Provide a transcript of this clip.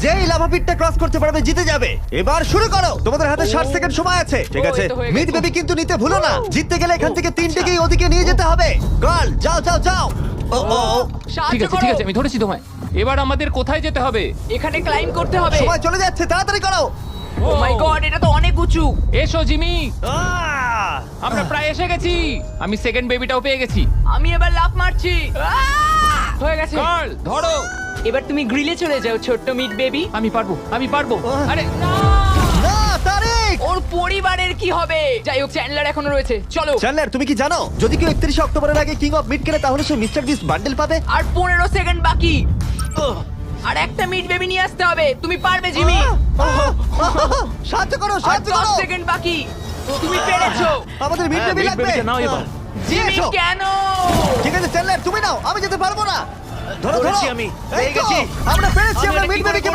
যেই lava পিটটা cross করতে পারবে জিতে যাবে। এবার শুরু করো, তোমাদের হাতে 60 সেকেন্ড সময় আছে। ঠিক ও, আছে, এই তো হয়ে মিড গেছে। বেবি কিন্তু নিতে ভুলো না। জিততে গেলে এখান থেকে তিনটেকেই ওদিকে নিয়ে যেতে হবে। গার্ল যাও যাও যাও। ও ও ও, ঠিক সাহায্য আছে ঠিক করো। আছে, আমি ধরেছি তোমায়। এবার আমাদের কোথায় যেতে হবে? এখানে ক্লাইম করতে হবে। সময় চলে যাচ্ছে, তাড়াতাড়ি করো। ও মাই গড, এটা তো অনেক উঁচু। এসো জিমি, আহ! আমরা প্রায় এসে গেছি। আমি সেকেন্ড বেবিটাও পেয়ে গেছি। আমি এবার লাফ মারছি। হয়ে গেছে। গার্ল ধরো। এবার তুমি গ্রিলে চলে যাও, ছোট্ট মিট বেবি। আমি পারবো, আমি পারবো। আরে না! না তারিক। ওর পরিবারের কি হবে? যাই হোক, চ্যান্ডলার এখনো রয়েছে। চলো। চ্যান্ডলার তুমি কি জানো যদি কেউ 31 অক্টোবরের আগে কিং অফ মিড কেনে তাহলে সে মিস্টার বিস্ট বান্ডেল পাবে? আর 15 সেকেন্ড বাকি। আর একটা মিট বেবি নিয়ে আসতে হবে। তুমি পারবে জিমি। সাহায্য করো, আর সাহায্য 10 করো। সেকেন্ড বাকি। তুমি পেরেছো। আমাদের মিড হ্যাঁ, বেবি mid লাগবে। baby টা নাও এবার। জিমি এসো। কেন? ঠিক আছে চ্যান্ডলার তুমি নাও, আমি যেতে পারবো না। ধরো ধরো ধরেছি আমি, এই পেয়ে তো, গেছি। আমরা পেরেছি, আমি আমরা এটা মিড কি করে বেবিকে